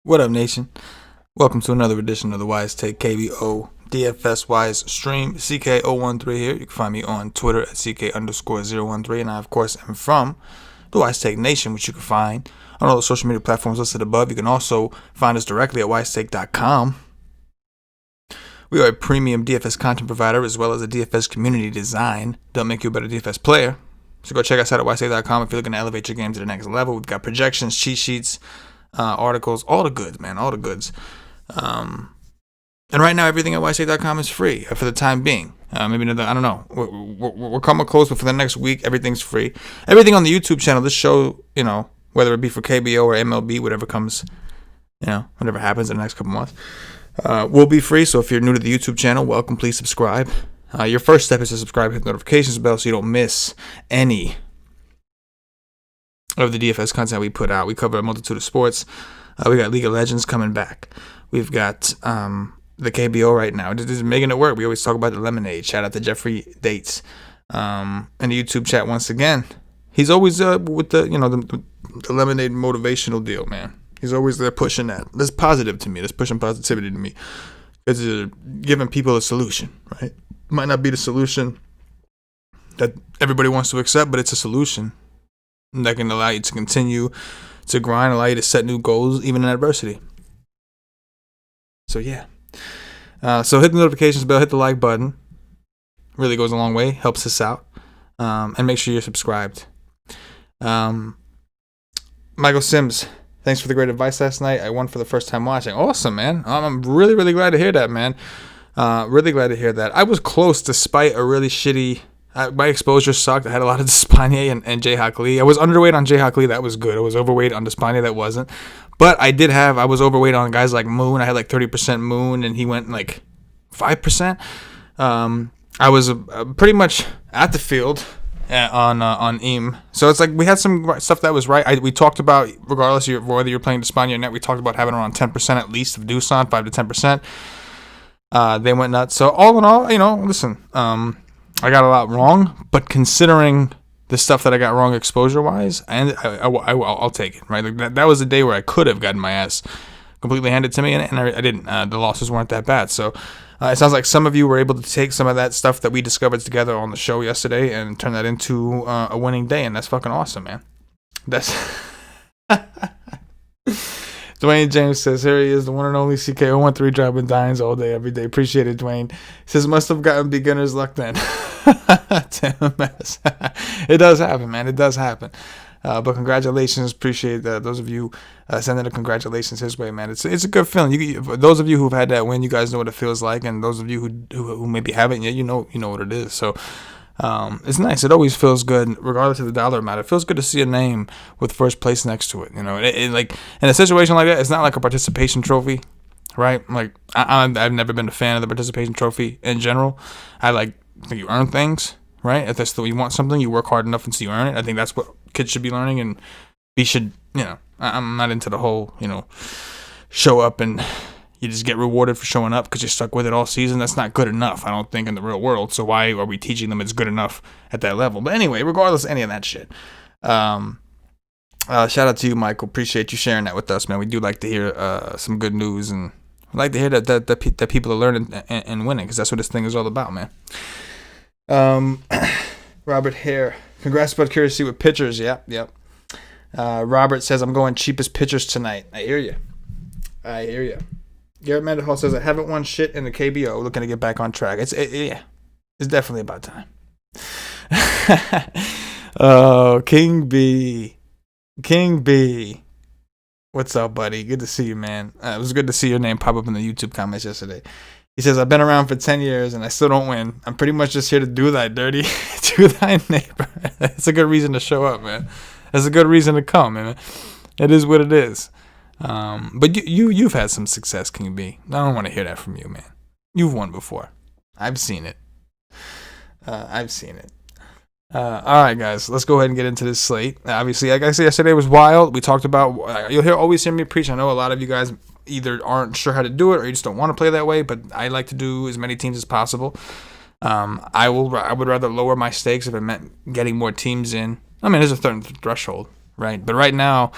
What up, nation? Welcome to another edition of the WiseTake KBO DFS Wise stream. CK013 here. You can find me on Twitter at CK_013. And I, of course, am from the WiseTake Nation, which you can find on all the social media platforms listed above. You can also find us directly at WiseTake.com. We are a premium DFS content provider as well as a DFS community design. Don't make you a better DFS player. So go check us out at WiseTake.com if you're looking to elevate your game to the next level. We've got projections, cheat sheets, articles, all the goods, man, all the goods. And right now, everything at WiseTake.com is free for the time being. Maybe another, I don't know. We're coming close, but for the next week, everything's free. Everything on the YouTube channel, this show, you know, whether it be for KBO or MLB, whatever comes, you know, whatever happens in the next couple months, will be free. So if you're new to the YouTube channel, welcome. Please subscribe. Your first step is to subscribe, hit the notifications bell so you don't miss any of the DFS content we put out. We cover a multitude of sports. We got League of Legends coming back. We've got the KBO right now. This is making it work. We always talk about the lemonade. Shout out to Jeffrey Dates in the YouTube chat once again. He's always with the, you know, the lemonade motivational deal, man. He's always there pushing that. That's positive to me. That's pushing positivity to me. It's giving people a solution, right? Might not be the solution that everybody wants to accept, but it's a solution that can allow you to continue to grind, allow you to set new goals, even in adversity. So, yeah. So hit the notifications bell, hit the like button. Really goes a long way, helps us out. And make sure you're subscribed. Michael Sims, thanks for the great advice last night. I won for the first time watching. Awesome, man. I'm really, really glad to hear that, man. Really glad to hear that. I was close despite a really shitty... my exposure sucked. I had a lot of Despaigne and Jayhawk Lee. I was underweight on Jayhawk Lee. That was good. I was overweight on Despaigne. That wasn't. But I was overweight on guys like Moon. I had like 30% Moon, and he went like 5%. I was pretty much at the field on Eam. So it's like we had some stuff that was right. We talked about, regardless of whether you're playing Despaigne or not, we talked about having around 10% at least of Doosan, 5 to 10%. They went nuts. So all in all, you know, listen, I got a lot wrong, but considering the stuff that I got wrong exposure-wise, and I'll take it, right? Like that was a day where I could have gotten my ass completely handed to me, and I didn't. The losses weren't that bad. So it sounds like some of you were able to take some of that stuff that we discovered together on the show yesterday and turn that into a winning day, and that's fucking awesome, man. That's... Dwayne James says, here he is, the one and only CK013, dropping dimes all day, every day. Appreciate it, Dwayne. He says, must have gotten beginner's luck then. It does happen, man. It does happen. But congratulations. Appreciate that. Those of you sending the congratulations his way, man. It's a good feeling. Those of you who've had that win, you guys know what it feels like. And those of you who maybe haven't yet, you know what it is. So it's nice. It always feels good, regardless of the dollar amount. It feels good to see a name with first place next to it. You know, it like in a situation like that, it's not like a participation trophy, right? Like I've never been a fan of the participation trophy in general. I think you earn things, right? If that's the way you want something, you work hard enough until you earn it. I think that's what kids should be learning, and we should, you know. I'm not into the whole, you know, show up and you just get rewarded for showing up because you're stuck with it all season. That's not good enough, I don't think, in the real world. So why are we teaching them it's good enough at that level? But anyway, regardless of any of that shit, shout out to you, Michael. Appreciate you sharing that with us, man. We do like to hear some good news, and we like to hear that people are learning and winning, because that's what this thing is all about, man. Robert Hare, congrats about accuracy with pitchers. Yep. Robert says, I'm going cheapest pitchers tonight. I hear you. Garrett Mendenhall says, I haven't won shit in the KBO, looking to get back on track. It's definitely about time. Oh, King B. What's up, buddy? Good to see you, man. It was good to see your name pop up in the YouTube comments yesterday. He says, I've been around for 10 years and I still don't win. I'm pretty much just here to do thy dirty to thy neighbor. That's a good reason to show up, man. That's a good reason to come, man. It is what it is. But you've had some success, King B. I don't want to hear that from you, man. You've won before. I've seen it. All right, guys. Let's go ahead and get into this slate. Obviously, like I said, yesterday was wild. We talked about... You'll always hear me preach. I know a lot of you guys either aren't sure how to do it or you just don't want to play that way, but I like to do as many teams as possible. I would rather lower my stakes if it meant getting more teams in. I mean, there's a certain threshold, right? But right now,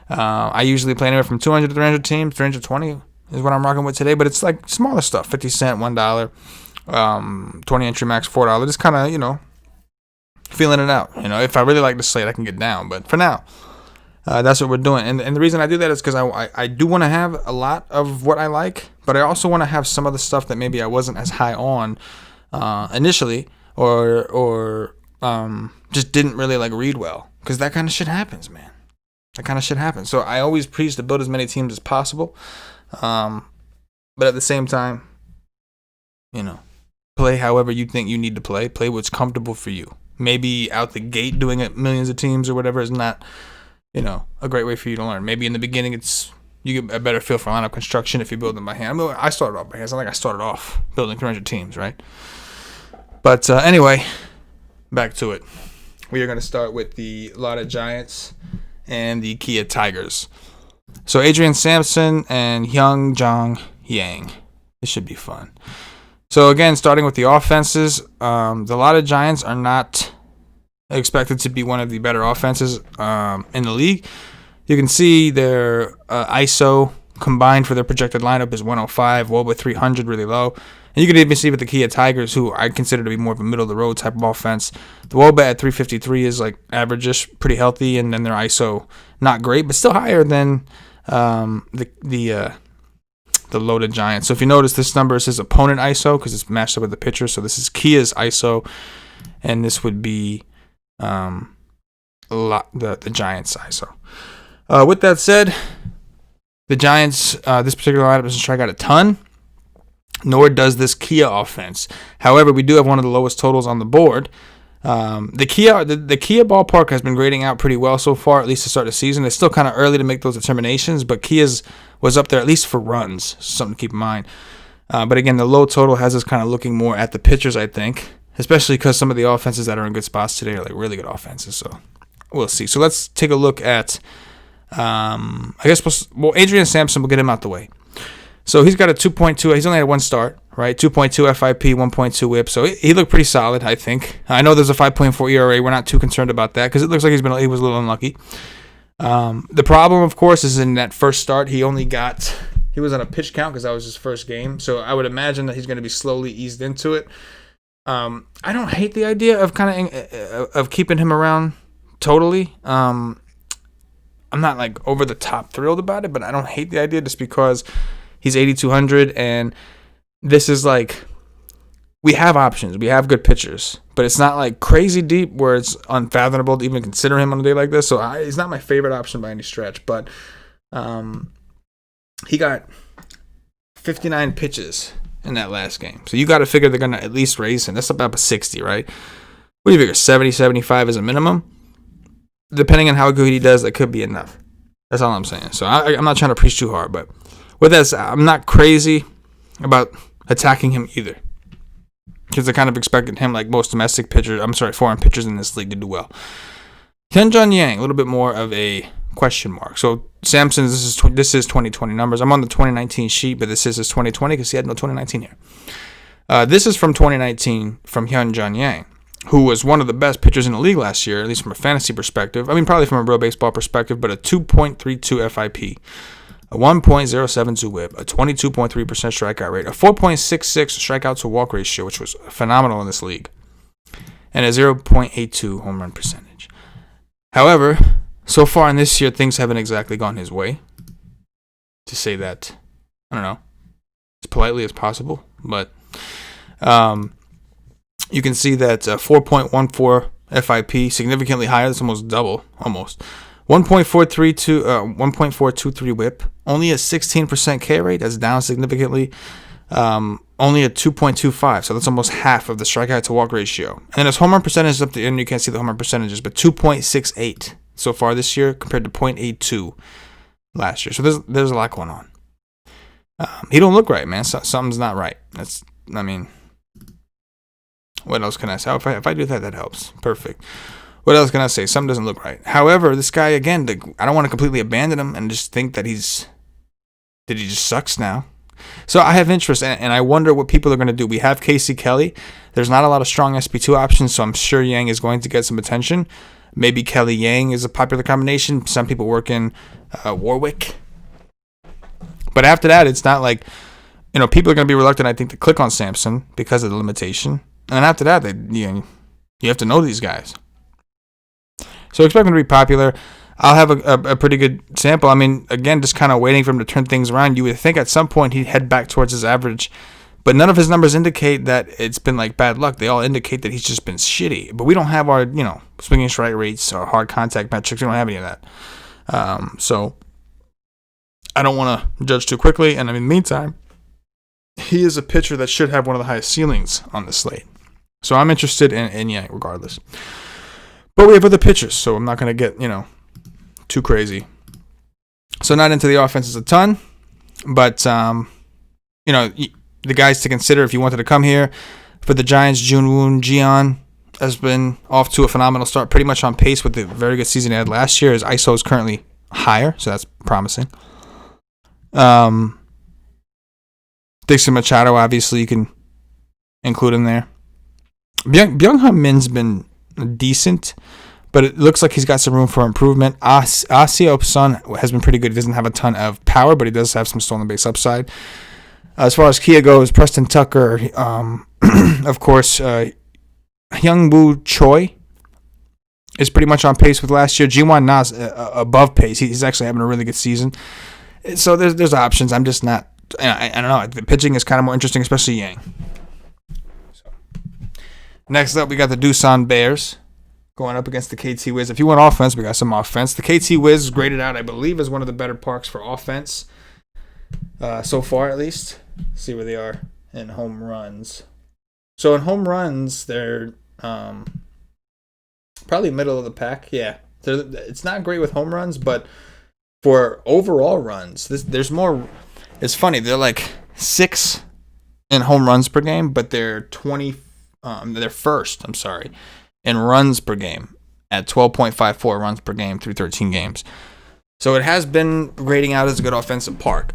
I usually play anywhere from 200 to 300 teams. 320 is what I'm rocking with today. But it's like smaller stuff: 50 cent, $1, 20 entry max, $4. Just kind of feeling it out. If I really like the slate, I can get down. But for now, that's what we're doing. And the reason I do that is because I do want to have a lot of what I like, but I also want to have some of the stuff that maybe I wasn't as high on initially, or just didn't really read well, because that kind of shit happens, man. That kind of shit happens. So I always preach to build as many teams as possible, but at the same time, play however you think you need to play. Play what's comfortable for you. Maybe out the gate doing it millions of teams or whatever is not, a great way for you to learn. Maybe in the beginning you get a better feel for lineup construction if you build them by hand. I mean, I started off by hand. It's not like I started off building 300 teams, right? But anyway, back to it. We are going to start with the Lotta Giants and the Kia Tigers. So Adrian Sampson and Hyunjong Yang. This should be fun. So again, starting with the offenses, the Lotta Giants are not expected to be one of the better offenses in the league. You can see their ISO combined for their projected lineup is 105, WOBA 300, really low. And you can even see with the Kia Tigers, who I consider to be more of a middle-of-the-road type of offense. The WOBA at 353 is average-ish, pretty healthy, and then their ISO not great, but still higher than the Lotta Giants. So if you notice, this number says opponent ISO because it's matched up with the pitcher. So this is Kia's ISO, and this would be the Giants ISO. With that said, the Giants, this particular lineup doesn't strike out a ton, nor does this Kia offense. However, we do have one of the lowest totals on the board. The Kia ballpark has been grading out pretty well so far, at least to start the season. It's still kind of early to make those determinations, but Kia's was up there at least for runs, something to keep in mind. But again, the low total has us kind of looking more at the pitchers, I think, especially because some of the offenses that are in good spots today are really good offenses. So we'll see. So let's take a look at, Adrian Sampson, we'll get him out the way. So he's got a 2.2. He's only had one start, right? 2.2 FIP, 1.2 WHIP. So he looked pretty solid, I think. I know there's a 5.4 ERA. We're not too concerned about that because it looks like he was a little unlucky. The problem, of course, is in that first start, he was on a pitch count because that was his first game. So I would imagine that he's going to be slowly eased into it. I don't hate the idea of of keeping him around totally. I'm not over the top thrilled about it, but I don't hate the idea just because he's 8,200, and this is we have options. We have good pitchers, but it's not crazy deep where it's unfathomable to even consider him on a day like this. So he's not my favorite option by any stretch, but he got 59 pitches in that last game. So you got to figure they're going to at least raise him. That's about a 60, right? What do you figure, 70, 75 is a minimum? Depending on how good he does, that could be enough. That's all I'm saying. So I'm not trying to preach too hard, but with that, I'm not crazy about attacking him either, because I kind of expected him, like most foreign pitchers in this league, to do well. Hyunjong Yang, a little bit more of a question mark. So Sampson, this is 2020 numbers. I'm on the 2019 sheet, but this is his 2020 because he had no 2019 here. This is from 2019 from Hyunjong Yang, who was one of the best pitchers in the league last year, at least from a fantasy perspective. I mean, probably from a real baseball perspective, but a 2.32 FIP, a 1.072 WHIP, a 22.3% strikeout rate, a 4.66 strikeout to walk ratio, which was phenomenal in this league, and a 0.82 home run percentage. However, so far in this year, things haven't exactly gone his way, to say that, I don't know, as politely as possible, but you can see that 4.14 FIP, significantly higher. That's almost double, almost. 1.423 WHIP, only a 16% K rate. That's down significantly. Only a 2.25, so that's almost half of the strikeout to walk ratio. And then his home run percentage is up the end. You can't see the home run percentages, but 2.68 so far this year compared to 0.82 last year. So there's a lot going on. He don't look right, man. Something's not right. What else can I say? If I do that, that helps. Perfect. What else can I say? Something doesn't look right. However, this guy, again, I don't want to completely abandon him and just think that he just sucks now. So I have interest, and I wonder what people are going to do. We have Casey Kelly. There's not a lot of strong SP2 options, so I'm sure Yang is going to get some attention. Maybe Kelly Yang is a popular combination. Some people work in Warwick. But after that, it's not like, people are going to be reluctant, I think, to click on Sampson because of the limitation. And after that, you have to know these guys. So expect him to be popular. I'll have a pretty good sample. I mean, again, just kind of waiting for him to turn things around. You would think at some point he'd head back towards his average, but none of his numbers indicate that it's been like bad luck. They all indicate that he's just been shitty. But we don't have our, swinging strike rates or hard contact metrics. We don't have any of that. So I don't want to judge too quickly. And in the meantime, he is a pitcher that should have one of the highest ceilings on the slate. So I'm interested in Yang regardless. But we have other pitchers, so I'm not going to get, too crazy. So not into the offenses a ton, but the guys to consider if you wanted to come here. For the Giants, Junwoon Jeon has been off to a phenomenal start, pretty much on pace with the very good season he had last year. His ISO is currently higher, so that's promising. Dixon Machado, obviously you can include him there. Byung-Ha Min's been decent, but it looks like he's got some room for improvement. Asiop Sun has been pretty good. He doesn't have a ton of power, but he does have some stolen base upside. As far as Kia goes, Preston Tucker, of course, Hyung-Woo Choi is pretty much on pace with last year. Ji-Wan Na's above pace. He's actually having a really good season. So there's options. I'm just not, I don't know. The pitching is kind of more interesting, especially Yang. So. Next up, we got the Doosan Bears going up against the KT Wiz. If you want offense, we got some offense. The KT Wiz is graded out, I believe, as one of the better parks for offense so far, at least. Let's see where they are in home runs. So in home runs, they're probably middle of the pack. Yeah, it's not great with home runs, but for overall runs, there's more. It's funny. They're like 6 in home runs per game, but they're 20. They're first. I'm sorry. In runs per game at 12.54 runs per game through 13 games. So it has been grading out as a good offensive park.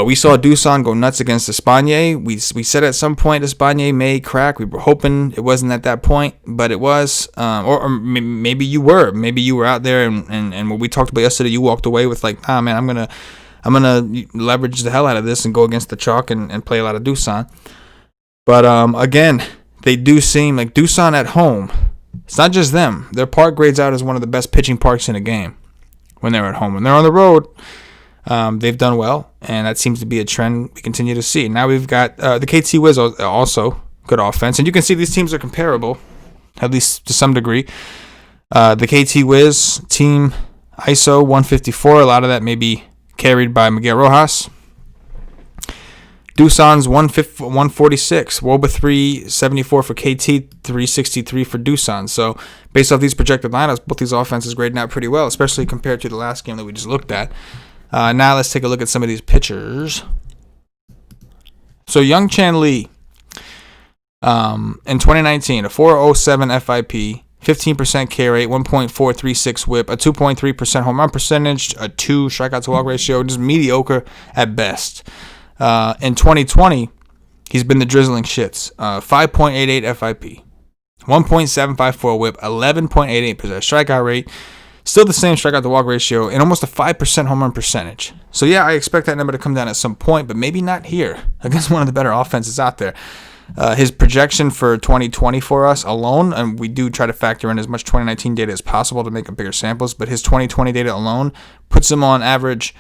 We saw Doosan go nuts against Espana. We said at some point Espana may crack. We were hoping it wasn't at that point, but it was. Or maybe you were. Maybe you were out there and what we talked about yesterday, you walked away with like, man, I'm gonna leverage the hell out of this and go against the chalk and play a lot of Doosan. But again, they do seem like Doosan at home. It's not just them. Their park grades out as one of the best pitching parks in a game when they're at home. When they're on the road, they've done well, and that seems to be a trend we continue to see. Now we've got the KT Wiz also good offense, and you can see these teams are comparable, at least to some degree. The KT Wiz team ISO 154. A lot of that may be carried by Miguel Rojas. Doosan's 146, Woba 374 for KT, 363 for Doosan. So based off these projected lineups, both these offenses grading out pretty well, especially compared to the last game that we just looked at. Now let's take a look at some of these pitchers. So Young Chan Lee, in 2019, a 407 FIP, 15% K rate, 1.436 whip, a 2.3% home run percentage, a 2 strikeout to walk ratio, just mediocre at best. In 2020, he's been the drizzling shits. 5.88 FIP, 1.754 whip, 11.88% strikeout rate, still the same strikeout to walk ratio, and almost a 5% home run percentage. So yeah, I expect that number to come down at some point, but maybe not here against one of the better offenses out there. His projection for 2020 for us alone, and we do try to factor in as much 2019 data as possible to make a bigger samples, but his 2020 data alone puts him on average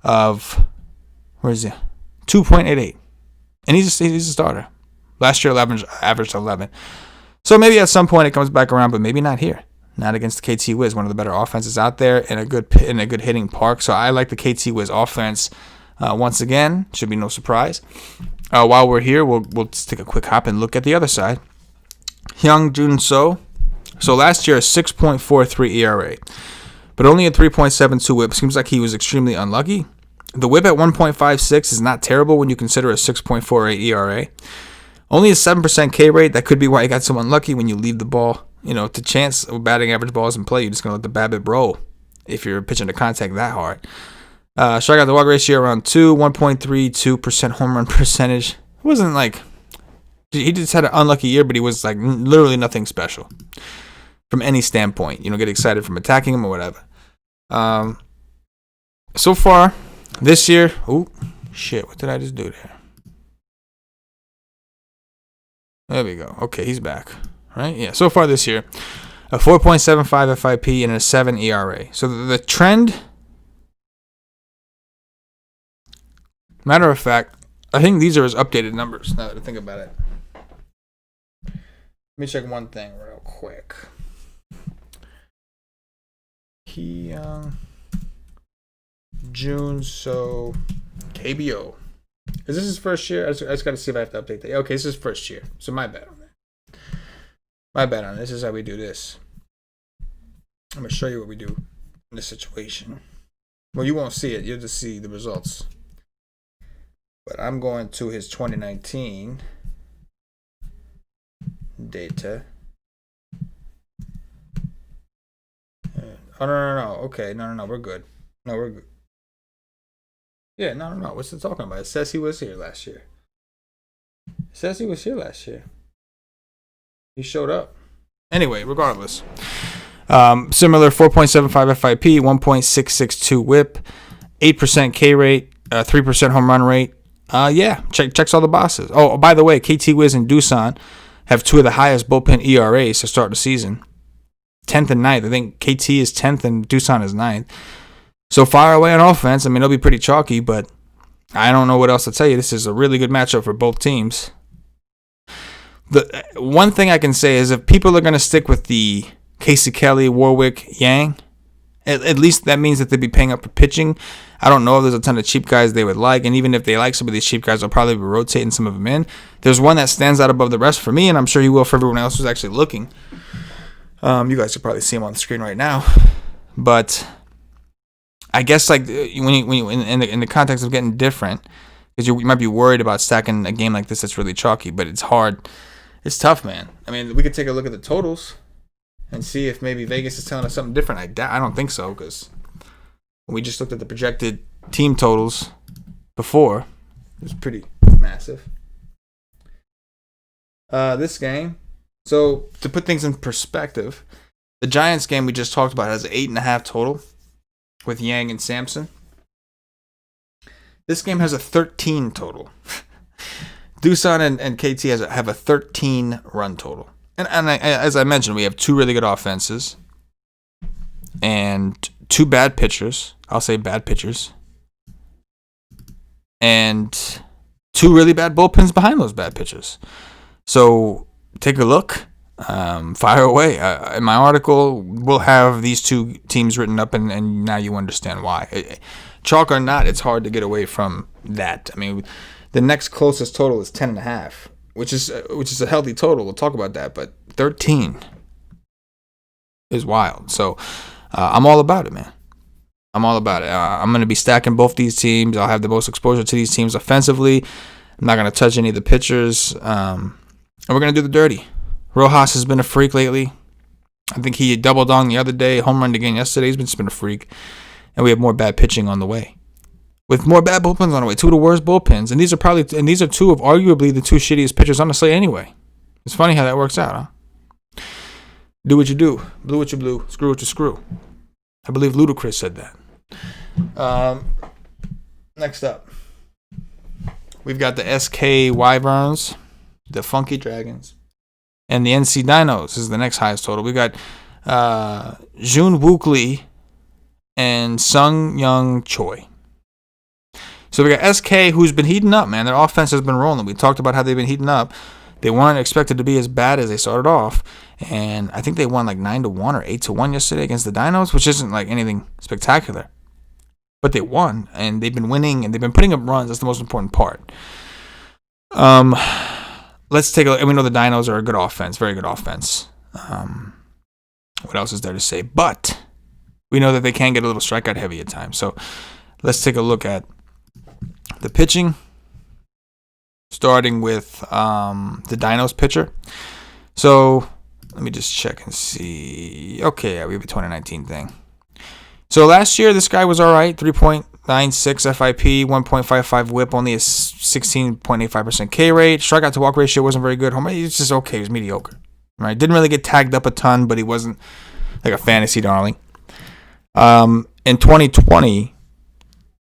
of, where is he? 2.88. And he's a starter. Last year, averaged 11. So maybe at some point it comes back around, but maybe not here. Not against the KT Wiz, one of the better offenses out there in a good hitting park. So I like the KT Wiz offense once again. Should be no surprise. While we're here, we'll just take a quick hop and look at the other side. Hyung Jun So. So last year, a 6.43 ERA, but only a 3.72 whip. Seems like he was extremely unlucky. The whip at 1.56 is not terrible when you consider a 6.48 ERA. Only a 7% K rate. That could be why he got so unlucky when you leave the ball, to chance of batting average balls in play. You're just going to let the BABIP roll if you're pitching to contact that hard. Strikeout to walk ratio around 2, 1.32% home run percentage. It wasn't like he just had an unlucky year, but he was like literally nothing special from any standpoint. Get excited from attacking him or whatever. So far this year, oh shit, what did I just do there? There we go. Okay, he's back. Right? Yeah. So far this year, a 4.75 FIP and a 7 ERA. So the trend, matter of fact, I think these are his updated numbers now that I think about it. Let me check one thing real quick. June, so KBO. Is this his first year? I just got to see if I have to update that. Okay, this is his first year. So my bad on that. My bad on this. This is how we do this. I'm going to show you what we do in this situation. Well, you won't see it. You'll just see the results. But I'm going to his 2019 data. Oh, no. Okay, no. We're good. No, we're good. Yeah, no. What's it talking about? It says he was here last year. He showed up. Anyway, regardless. Similar 4.75 FIP, 1.662 whip, 8% K rate, 3% home run rate. Checks all the boxes. Oh, by the way, KT Wiz and Doosan have two of the highest bullpen ERAs to start the season. 10th and 9th. I think KT is 10th and Doosan is 9th. So far away on offense. I mean, it'll be pretty chalky, but I don't know what else to tell you. This is a really good matchup for both teams. The one thing I can say is if people are going to stick with the Casey Kelly, Warwick, Yang, at least that means that they'd be paying up for pitching. I don't know if there's a ton of cheap guys they would like, and even if they like some of these cheap guys, they'll probably be rotating some of them in. There's one that stands out above the rest for me, and I'm sure he will for everyone else who's actually looking. You guys can probably see him on the screen right now, but I guess like when you in the context of getting different, because you might be worried about stacking a game like this that's really chalky, but it's hard. It's tough, man. I mean, we could take a look at the totals and see if maybe Vegas is telling us something different. I don't think so, because we just looked at the projected team totals before. It was pretty massive. This game. So to put things in perspective, the Giants game we just talked about has an 8.5 total with Yang and Sampson. This game has a 13 total. Doosan and KT have a 13 run total. And as I mentioned, we have two really good offenses and two bad pitchers. I'll say bad pitchers. And two really bad bullpens behind those bad pitchers. So take a look. Fire away. In my article, we'll have these two teams written up, and now you understand why. Chalk or not, it's hard to get away from that. I mean, the next closest total is 10.5, which is a healthy total. We'll talk about that, but 13 is wild. So I'm all about it, man. I'm all about it. I'm going to be stacking both these teams. I'll have the most exposure to these teams offensively. I'm not going to touch any of the pitchers. And we're going to do the dirty. Rojas has been a freak lately. I think he doubled on the other day, home run again yesterday. He's just been a freak. And we have more bad pitching on the way. With more bad bullpens on the way. Two of the worst bullpens. And these are two of arguably the two shittiest pitchers on the slate anyway. It's funny how that works out, huh? Do what you do. Blue what you blue. Screw what you screw. I believe Ludacris said that. Next up. We've got the SK Wyverns, the Funky Dragons, and the NC Dinos. This is the next highest total. We got Jun Wook Lee and Sung Young Choi. So we got SK, who's been heating up, man. Their offense has been rolling. We talked about how they've been heating up. They weren't expected to be as bad as they started off, and I think they won like 9-1 or 8-1 yesterday against the Dinos, which isn't like anything spectacular. But they won, and they've been winning, and they've been putting up runs. That's the most important part. Let's take a look. And we know the Dinos are a good offense, very good offense. What else is there to say? But we know that they can get a little strikeout heavy at times. So let's take a look at the pitching, starting with the Dinos pitcher. So let me just check and see. Okay, yeah, we have a 2019 thing. So last year, this guy was all right, 3.9 .96 FIP, 1.55 whip, only a 16.85% K rate. Strikeout to walk ratio wasn't very good. Home run, it's just okay. It was mediocre. Right? Didn't really get tagged up a ton, but he wasn't like a fantasy darling. In 2020,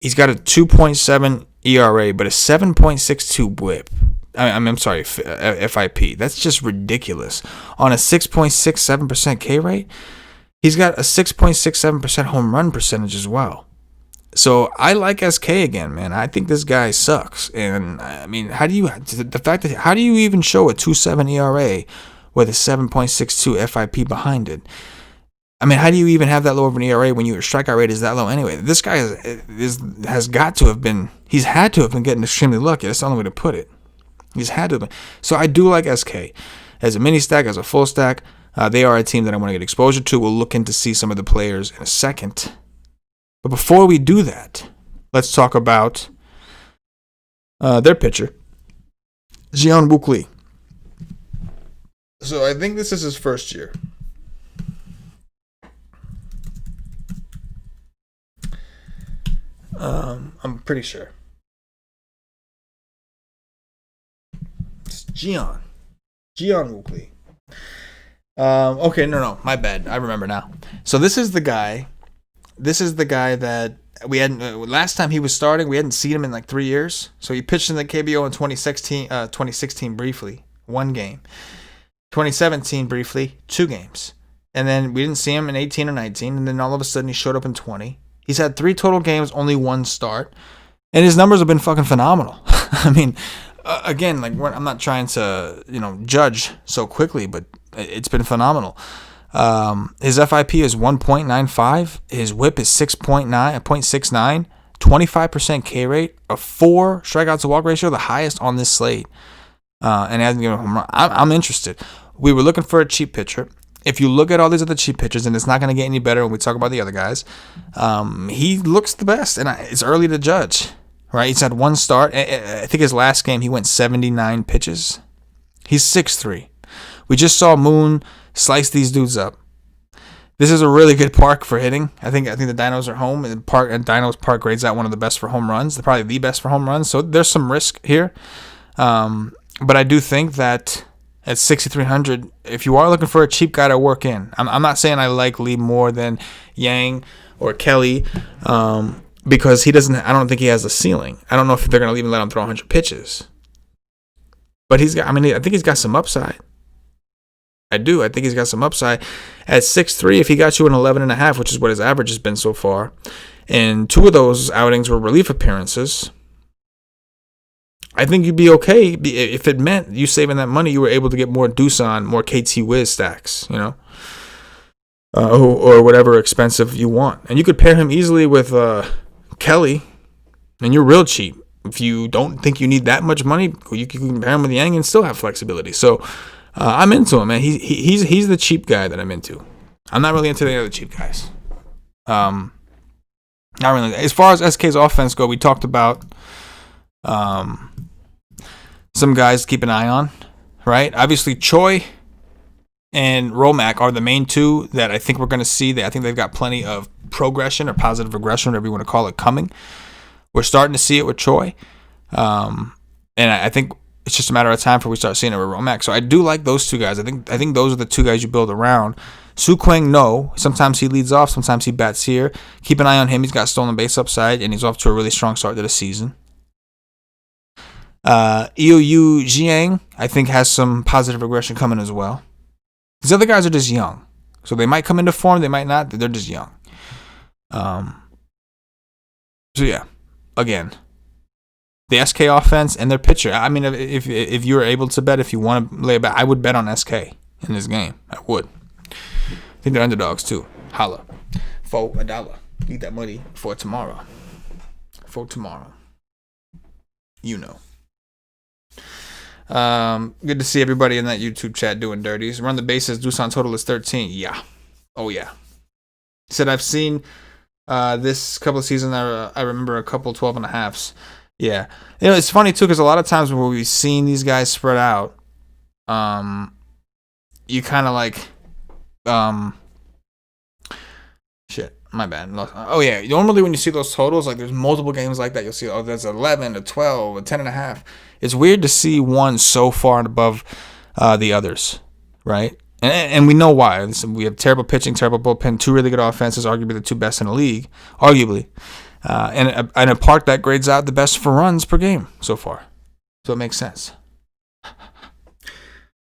he's got a 2.7 ERA, but a 7.62 whip. I'm sorry, FIP. That's just ridiculous. On a 6.67% K rate, he's got a 6.67% home run percentage as well. So I like SK again, man. I think this guy sucks. And I mean, how do you even show a 2.7 ERA with a 7.62 FIP behind it? I mean, how do you even have that low of an ERA when your strikeout rate is that low anyway? This guy has got to have been, he's had to have been getting extremely lucky. That's the only way to put it. He's had to have been. So I do like SK. As a mini stack, as a full stack, they are a team that I want to get exposure to. We'll look into see some of the players in a second. But before we do that, let's talk about their pitcher, Ji-Hyun Lee. So I think this is his first year. I'm pretty sure. It's Ji-Hyun Lee. Okay, no, my bad. I remember now. So this is the guy that we hadn't. Last time he was starting, we hadn't seen him in like 3 years. So he pitched in the KBO in 2016 briefly, 1 game. 2017 briefly, 2 games. And then we didn't see him in 18 or 19. And then all of a sudden he showed up in 20. He's had 3 total games, only 1 start. And his numbers have been fucking phenomenal. I mean, again, like I'm not trying to, judge so quickly, but it's been phenomenal. His FIP is 1.95. His whip is 0.69. 25% K rate, a 4 strikeout to walk ratio, the highest on this slate. And hasn't given a home run. I'm interested. We were looking for a cheap pitcher. If you look at all these other cheap pitchers, and it's not going to get any better when we talk about the other guys, he looks the best, and it's early to judge. Right? He's had 1 start. I think his last game he went 79 pitches. He's 6'3". We just saw Moon slice these dudes up. This is a really good park for hitting. I think the Dinos are home, and Dinos Park grades out one of the best for home runs. They're probably the best for home runs. So there's some risk here. But I do think that at 6,300, if you are looking for a cheap guy to work in, I'm not saying I like Lee more than Yang or Kelly, because I don't think he has a ceiling. I don't know if they're going to even let him throw 100 pitches. But I think he's got some upside. I do. I think he's got some upside. At 6'3", if he got you an 11.5, which is what his average has been so far, and 2 of those outings were relief appearances, I think you'd be okay if it meant you saving that money. You were able to get more Doosan, more KT Wiz stacks, or whatever expensive you want, and you could pair him easily with Kelly, and you're real cheap. If you don't think you need that much money, you can pair him with Yang and still have flexibility. So I'm into him, man. He's the cheap guy that I'm into. I'm not really into the other cheap guys. Not really. As far as SK's offense go, we talked about some guys to keep an eye on, right? Obviously, Choi and Romack are the main 2 that I think we're going to see. I think they've got plenty of progression or positive regression, whatever you want to call it, coming. We're starting to see it with Choi. And I think it's just a matter of time before we start seeing it with Romack. So I do like those 2 guys. I think those are the 2 guys you build around. Su Kwang, no. Sometimes he leads off. Sometimes he bats here. Keep an eye on him. He's got stolen base upside, and he's off to a really strong start to the season. Yu Jiang, I think, has some positive regression coming as well. These other guys are just young. So they might come into form. They might not. They're just young. So, yeah. Again, the SK offense and their pitcher. I mean, if you're able to bet, if you want to lay a bet, I would bet on SK in this game. I would. I think they're underdogs too. Holla. For $1. Need that money for tomorrow. Good to see everybody in that YouTube chat doing dirties. Run the bases. Doosan total is 13. Yeah. Oh, yeah. Said I've seen this couple of seasons. I remember a couple 12.5s. Yeah. It's funny, too, because a lot of times when we've seen these guys spread out, you kind of like, shit. My bad. Oh, yeah. Normally when you see those totals, like there's multiple games like that. You'll see, there's 11, a 12, a 10.5. It's weird to see one so far and above the others, right? And we know why. We have terrible pitching, terrible bullpen, two really good offenses, arguably the two best in the league, arguably. And a park that grades out the best for runs per game so far. So it makes sense.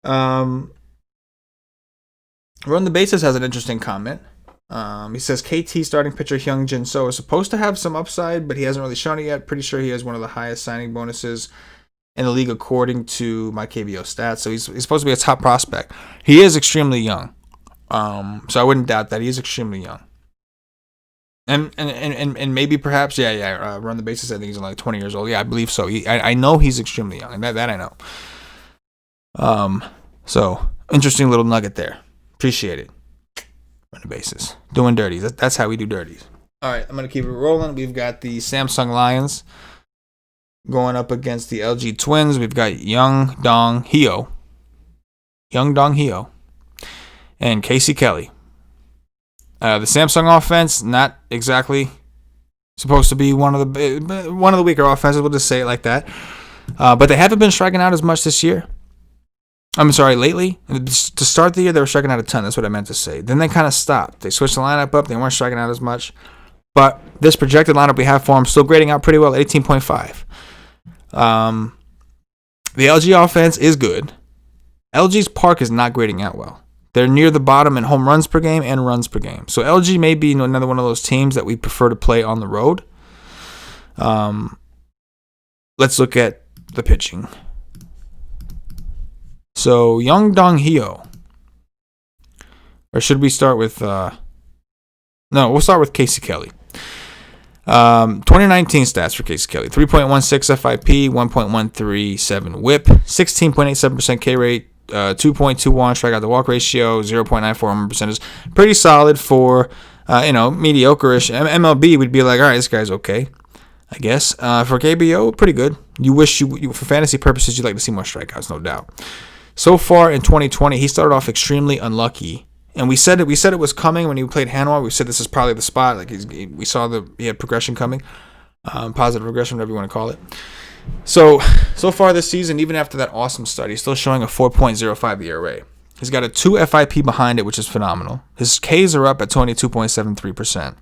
Run the Bases has an interesting comment. He says KT starting pitcher Hyung Jin So is supposed to have some upside, but he hasn't really shown it yet. Pretty sure he has one of the highest signing bonuses in the league according to my KBO stats. So he's supposed to be a top prospect. He is extremely young. So I wouldn't doubt that. He is extremely young. And maybe perhaps, Run the Bases, I think he's like 20 years old. Yeah, I believe so. I know he's extremely young. That I know. So interesting little nugget there. Appreciate it. Run the Bases. Doing dirties. That's how we do dirties. All right, I'm going to keep it rolling. We've got the Samsung Lions going up against the LG Twins. We've got Young Dong Hyo, and Casey Kelly. The Samsung offense, not exactly supposed to be one of the weaker offenses. We'll just say it like that. But they haven't been striking out as much this year. Lately. To start the year, they were striking out a ton. That's what I meant to say. Then they kind of stopped. They switched the lineup up. They weren't striking out as much. But this projected lineup we have for them still grading out pretty well, 18.5. The LG offense is good. LG's park is not grading out well. They're near the bottom in home runs per game and runs per game. So LG may be another one of those teams that we prefer to play on the road. Let's look at the pitching. So Young Dong Hyo. Or should we start with... No, we'll start with Casey Kelly. 2019 stats for Casey Kelly. 3.16 FIP, 1.137 whip, 16.87% K rate, 2.21 strikeout to walk ratio, 0.94 home percentage. Pretty solid for, mediocre-ish. MLB would be like, all right, this guy's okay, I guess. For KBO, pretty good. You wish you for fantasy purposes, you'd like to see more strikeouts, no doubt. So far in 2020, he started off extremely unlucky. And we said it was coming when he played Hanwha. We said this is probably the spot. Like we saw he had progression coming, positive regression, whatever you want to call it. So far this season, even after that awesome start, he's still showing a 4.05 ERA. He's got a 2 FIP behind it, which is phenomenal. His Ks are up at 22.73%.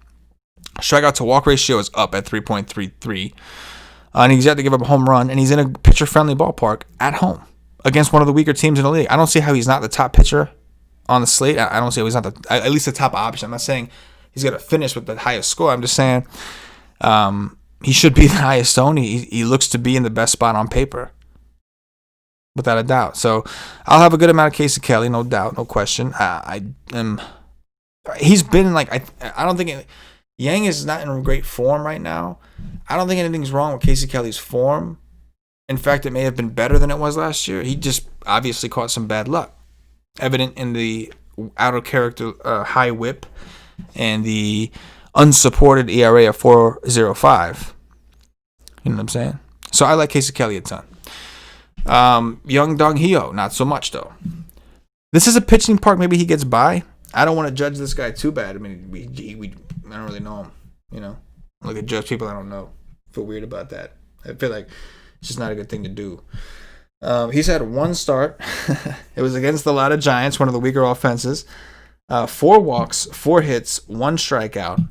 Strikeout to walk ratio is up at 3.33. And he's yet to give up a home run, and he's in a pitcher-friendly ballpark at home against one of the weaker teams in the league. I don't see how he's not the top pitcher on the slate. I don't see how he's not at least the top option. I'm not saying he's going to finish with the highest score. I'm just saying he should be the highest owned. He looks to be in the best spot on paper, without a doubt. So I'll have a good amount of Casey Kelly, no doubt, no question. He's been like I don't think Yang is not in great form right now. I don't think anything's wrong with Casey Kelly's form. In fact, it may have been better than it was last year. He just obviously caught some bad luck, evident in the out of character high whip and the unsupported ERA of 4.05. You know what I'm saying? So I like Casey Kelly a ton. Young Dong Hyo, not so much though. This is a pitching park. Maybe he gets by. I don't want to judge this guy too bad. I mean, I don't really know him. You know, I look at judge people I don't know. I feel weird about that. I feel like it's just not a good thing to do. He's had one start. It was against the Lada Giants, one of the weaker offenses. 4 walks, 4 hits, 1 strikeout.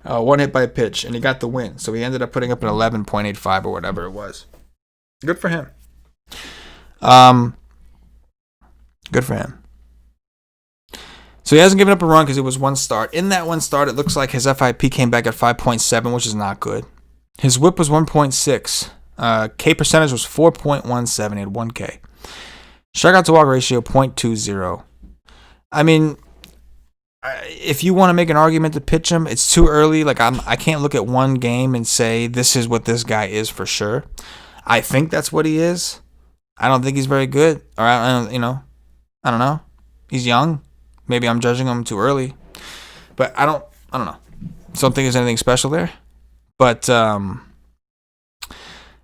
1 hit by pitch, and he got the win. So he ended up putting up an 11.85 or whatever it was. Good for him. Good for him. So he hasn't given up a run because it was 1 start. In that 1 start, it looks like his FIP came back at 5.7, which is not good. His whip was 1.6. K percentage was 4.17. He had 1 K. Strikeout to walk ratio 0.20. I mean, if you want to make an argument to pitch him, it's too early. Like I can't look at one game and say this is what this guy is for sure. I think that's what he is. I don't think he's very good. Or I don't know. He's young. Maybe I'm judging him too early. But I don't know. Don't think there's anything special there. But at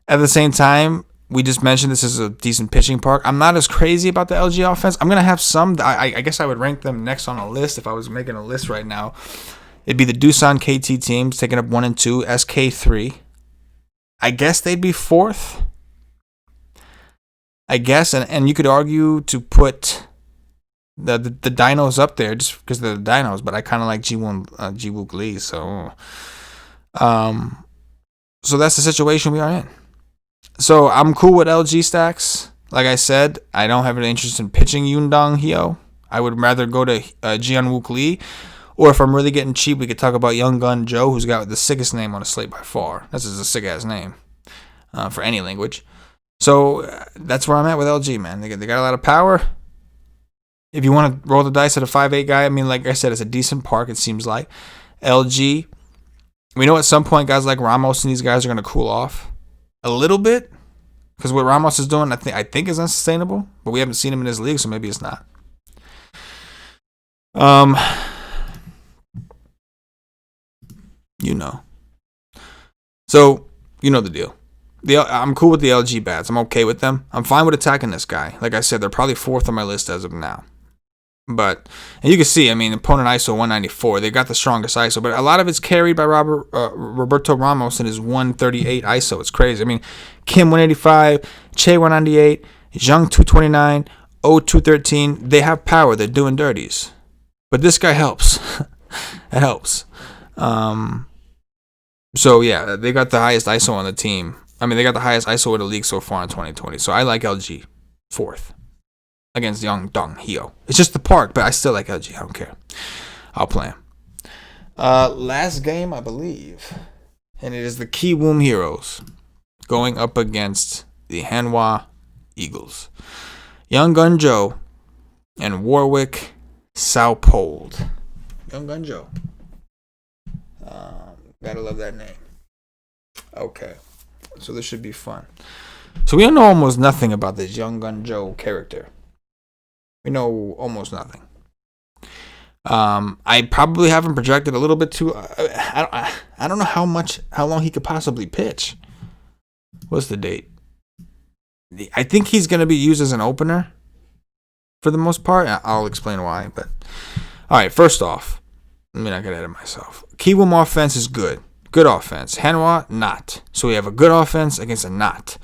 the same time, we just mentioned this is a decent pitching park. I'm not as crazy about the LG offense. I'm going to have some. I guess I would rank them next on a list if I was making a list right now. It'd be the Doosan KT teams taking up 1 and 2, SK 3. I guess they'd be 4th. I guess, and you could argue to put the Dinos up there just because they're the Dinos, but I kind of like Ji-Wook Lee, so that's the situation we are in. So I'm cool with LG stacks. Like I said, I don't have an interest in pitching Yoon-Dong Hyo. I would rather go to Ji-Wook Lee. Or if I'm really getting cheap, we could talk about Young Gun Joe, who's got the sickest name on the slate by far. This is a sick-ass name for any language. So that's where I'm at with LG, man. They got a lot of power. If you want to roll the dice at a 5'8" guy, I mean, like I said, it's a decent park, it seems like. LG, we know at some point guys like Ramos and these guys are going to cool off a little bit. Because what Ramos is doing, I think is unsustainable. But we haven't seen him in this league, so maybe it's not. You know. So, you know the deal. I'm cool with the LG bats. I'm okay with them. I'm fine with attacking this guy. Like I said, they're probably 4th on my list as of now. And you can see, I mean, opponent ISO 194. They got the strongest ISO, but a lot of it's carried by Roberto Ramos and his 138 ISO. It's crazy. I mean, Kim 185, Che 198, Zhang 229, O 213. They have power. They're doing dirties. But this guy helps. It helps. So yeah, they got the highest ISO on the team. I mean, they got the highest ISO in the league so far in 2020. So I like LG 4th against Young-Dong Hyo. It's just the park, but I still like LG. I don't care. I'll play him. Last game, I believe, and it is the Kiwoom Heroes going up against the Hanwha Eagles. Young Gun Joe and Warwick Saupold. Young Gun Joe. Gotta love that name. Okay. So this should be fun. So we know almost nothing about this Young Gun Joe character. We know almost nothing. I probably have him projected a little bit too. I don't know how long he could possibly pitch. What's the date? I think he's going to be used as an opener for the most part. I'll explain why. But all right, first off, let me not get ahead of myself. Kiwoom offense is good. Good offense. Hanwha, not. So we have a good offense against a not.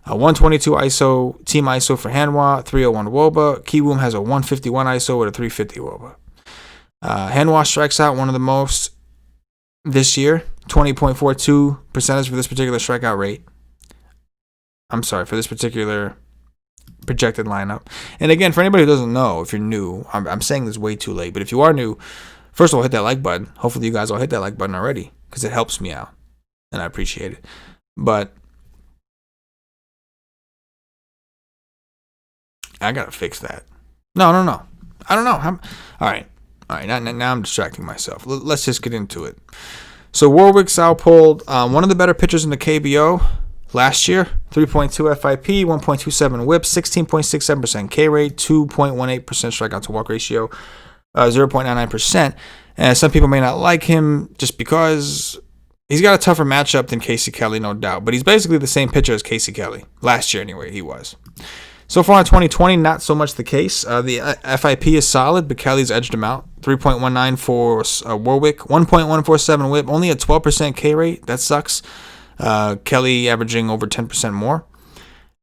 A 122 ISO, team ISO for Hanwha, 301 WOBA. Kiwoom has a 151 ISO with a 350 WOBA. Hanwha strikes out one of the most this year, 20.42 percentage for this particular strikeout rate. I'm sorry, for this particular projected lineup. And again, for anybody who doesn't know, if you're new, I'm saying this way too late, but if you are new, first of all, hit that like button. Hopefully you guys all hit that like button already because it helps me out, and I appreciate it. But I gotta fix that. No. I don't know. All right. Now I'm distracting myself. Let's just get into it. So Warwick Saupold, one of the better pitchers in the KBO last year. 3.2 FIP, 1.27 WHIP, 16.67% K rate, 2.18% strikeout to walk ratio, 0.99%. And some people may not like him just because he's got a tougher matchup than Casey Kelly, no doubt. But he's basically the same pitcher as Casey Kelly. Last year, anyway, he was. So far in 2020, not so much the case. The FIP is solid, but Kelly's edged him out. 3.19 for Warwick, 1.147 WHIP, only a 12% K rate. That sucks. Kelly averaging over 10% more.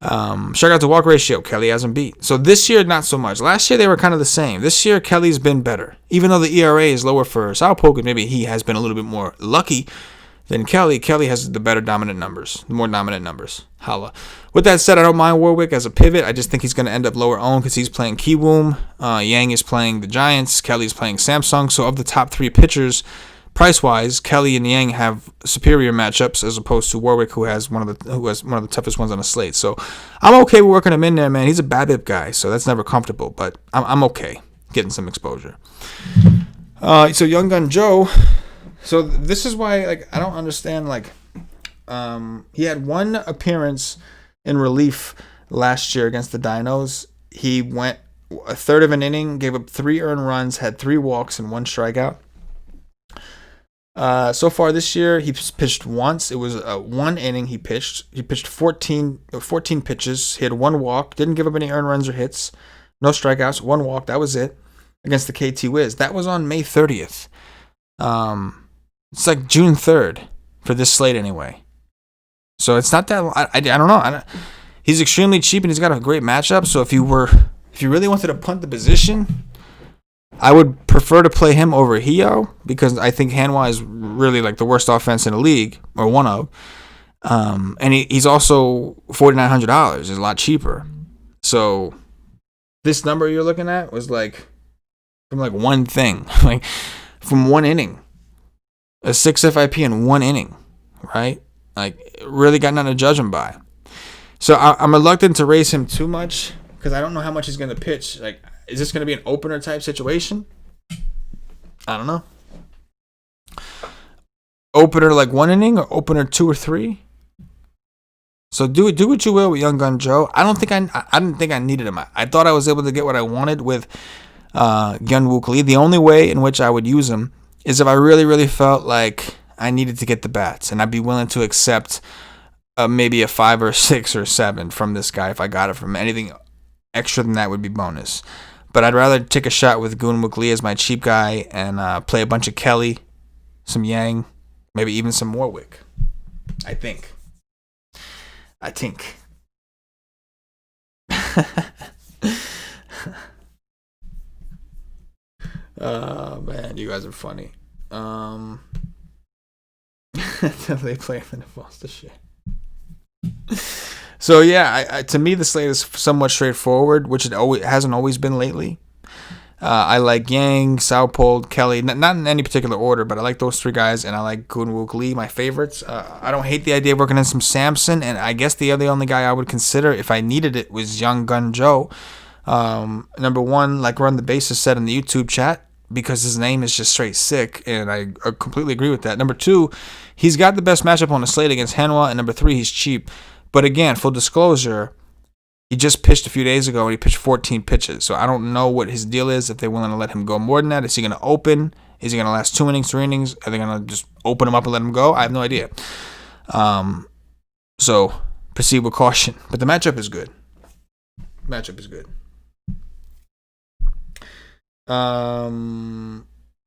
Strikeout to walk ratio, Kelly hasn't beat. So this year, not so much. Last year, they were kind of the same. This year, Kelly's been better. Even though the ERA is lower for Saupold, and maybe he has been a little bit more lucky than Kelly. Kelly has the more dominant numbers. Holla. With that said, I don't mind Warwick as a pivot. I just think he's going to end up lower owned because he's playing Kiwoom. Yang is playing the Giants. Kelly's playing Samsung. So of the top three pitchers, price-wise, Kelly and Yang have superior matchups as opposed to Warwick, who has one of the toughest ones on the slate. So I'm okay with working him in there, man. He's a BABIP guy, so that's never comfortable, but I'm okay getting some exposure. So Young Gun Joe. So this is why, I don't understand. He had one appearance in relief last year against the Dinos. He went a third of an inning, gave up 3 earned runs, had 3 walks and 1 strikeout. So far this year, he's pitched once. It was one inning he pitched. He pitched 14 pitches. He had one walk. Didn't give up any earned runs or hits. No strikeouts. One walk. That was it. Against the KT Wiz. That was on May 30th. It's like June 3rd for this slate anyway. So it's not that. I don't know. He's extremely cheap and he's got a great matchup. So if you really wanted to punt the position, I would prefer to play him over Hio because I think Hanwha is really like the worst offense in the league, or one of. And he's also $4,900. Is a lot cheaper. So this number you're looking at was like from like one thing, like from one inning, a 6 FIP in one inning, right? Like really got nothing to judge him by. So I'm reluctant to raise him too much because I don't know how much he's going to pitch. Like, is this going to be an opener type situation? I don't know. Opener like one inning or opener 2 or 3? So do what you will with Young Gun Joe. I didn't think I needed him. I thought I was able to get what I wanted with Hyun-Wook Lee. The only way in which I would use him is if I really, really felt like I needed to get the bats, and I'd be willing to accept maybe a 5 or 6 or 7 from this guy if I got it from him. Anything extra than that would be bonus. But I'd rather take a shot with Hyun-Wook Lee as my cheap guy and play a bunch of Kelly, some Yang, maybe even some Warwick. I think. Oh man, you guys are funny. They play him in the Foster shit. So yeah, to me the slate is somewhat straightforward, which it hasn't always been lately. I like Yang, Southpole, Kelly, not in any particular order, but I like those 3 guys, and I like Hyun-Wook Lee, my favorites. I don't hate the idea of working in some Sampson, and I guess the only guy I would consider if I needed it was Young Gun Joe. Number one, like Run the Bases said in the YouTube chat, because his name is just straight sick, and I completely agree with that. Number 2, he's got the best matchup on the slate against Hanwha, and number 3, he's cheap. But again, full disclosure, he just pitched a few days ago, and he pitched 14 pitches. So I don't know what his deal is, if they're willing to let him go more than that. Is he going to open? Is he going to last 2 innings, 3 innings? Are they going to just open him up and let him go? I have no idea. So proceed with caution. But the matchup is good.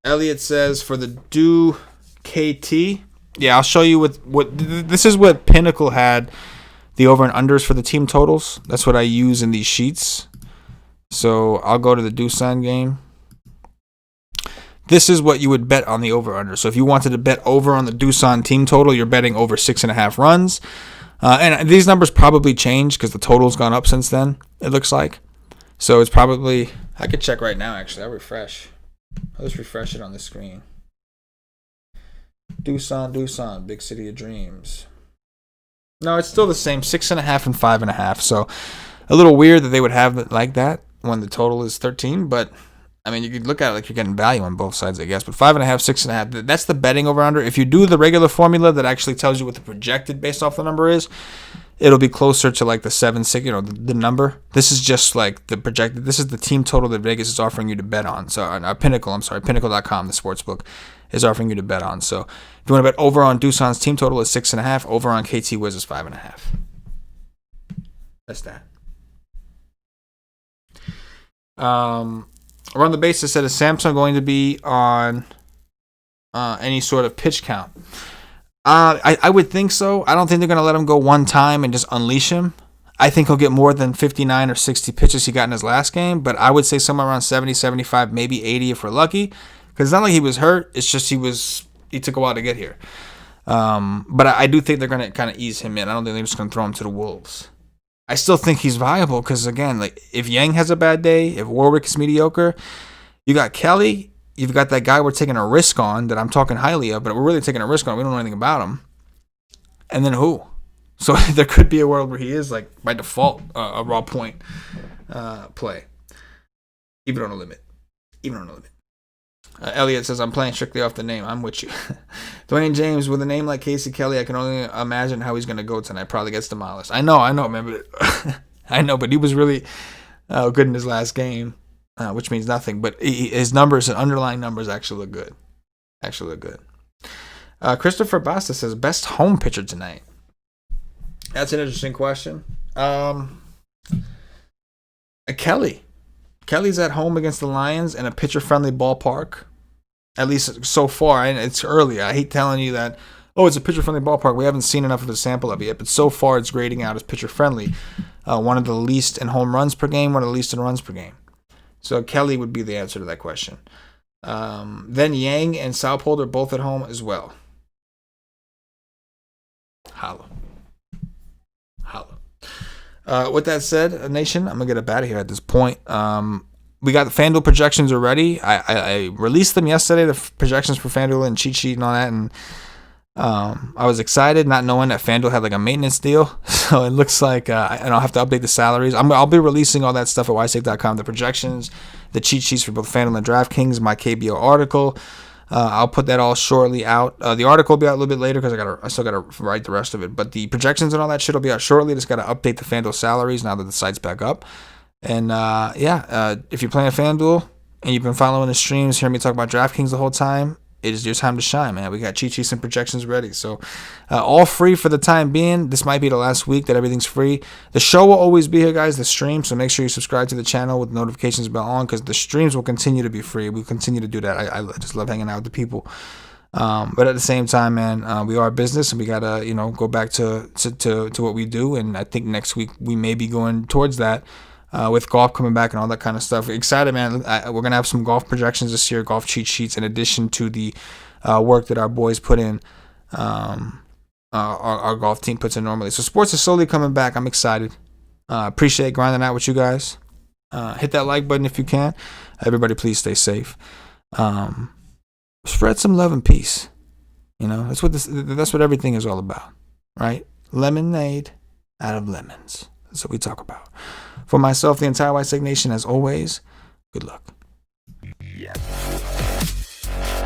Elliot says for the Do KT. Yeah, I'll show you what this is what Pinnacle had the over and unders for the team totals. That's what I use in these sheets. So I'll go to the Doosan game. This is what you would bet on the over under. So if you wanted to bet over on the Doosan team total, you're betting over 6.5 runs. And these numbers probably changed because the total's gone up since then, it looks like. So it's probably, I could check right now actually. I'll just refresh it on the screen. Doosan, Big City of Dreams. No, it's still the same, 6.5 and 5.5. So a little weird that they would have it like that when the total is 13. But I mean, you could look at it like you're getting value on both sides, I guess. But 5.5, 6.5, that's the betting over under. If you do the regular formula that actually tells you what the projected based off the number is, it'll be closer to like the 7, 6, the number. This is just like the projected. This is the team total that Vegas is offering you to bet on. So Pinnacle.com, the sportsbook, is offering you to bet on. So if you want to bet over on Doosan's team total is 6.5, over on KT Wiz is 5.5. That's that. Around the bases said, is Sampson going to be on any sort of pitch count? I would think so. I don't think they're going to let him go one time and just unleash him. I think he'll get more than 59 or 60 pitches he got in his last game, but I would say somewhere around 70, 75, maybe 80 if we're lucky. Because it's not like he was hurt. It's just he took a while to get here. But I do think they're going to kind of ease him in. I don't think they're just going to throw him to the wolves. I still think he's viable because, again, like if Yang has a bad day, if Warwick is mediocre, you got Kelly, you've got that guy we're taking a risk on that I'm talking highly of, but we're really taking a risk on. We don't know anything about him. And then who? So there could be a world where he is, like, by default, a raw point play. Even on a limit. Elliot says, I'm playing strictly off the name. I'm with you. Dwayne James, with a name like Casey Kelly, I can only imagine how he's going to go tonight. Probably gets demolished. I know, man. I know, but he was really good in his last game, which means nothing. But his numbers, his underlying numbers actually look good. Christopher Basta says best home pitcher tonight. That's an interesting question. Kelly. Kelly's at home against the Lions in a pitcher-friendly ballpark. At least so far, and it's early. I hate telling you that, it's a pitcher-friendly ballpark. We haven't seen enough of the sample of it yet, but so far it's grading out as pitcher-friendly. One of the least in home runs per game, one of the least in runs per game. So Kelly would be the answer to that question. Then Yang and Saupold are both at home as well. Holla. With that said, Nation, I'm going to get up out of here at this point. We got the FanDuel projections already. I released them yesterday, the projections for FanDuel and cheat sheet and all that. And I was excited not knowing that FanDuel had like a maintenance deal. So it looks like I'll have to update the salaries. I'll be releasing all that stuff at WiseTake.com, the projections, the cheat sheets for both FanDuel and DraftKings, my KBO article. I'll put that all shortly out. The article will be out a little bit later because I still got to write the rest of it. But the projections and all that shit will be out shortly. Just got to update the FanDuel salaries now that the site's back up. And if you're playing FanDuel and you've been following the streams, hearing me talk about DraftKings the whole time, it is your time to shine, man. We got cheat sheets and projections ready. So all free for the time being. This might be the last week that everything's free. The show will always be here, guys, the stream. So make sure you subscribe to the channel with notifications bell on because the streams will continue to be free. We'll continue to do that. I just love hanging out with the people. But at the same time, man, we are a business and we got to, go back to what we do. And I think next week we may be going towards that. With golf coming back and all that kind of stuff. Excited, man. We're going to have some golf projections this year, golf cheat sheets, in addition to the work that our boys put in, our golf team puts in normally. So sports is slowly coming back. I'm excited. Appreciate grinding out with you guys. Hit that like button if you can. Everybody, please stay safe. Spread some love and peace. That's what everything is all about, right? Lemonade out of lemons. That's what we talk about. For myself, the entire WiseTake Nation, as always, good luck.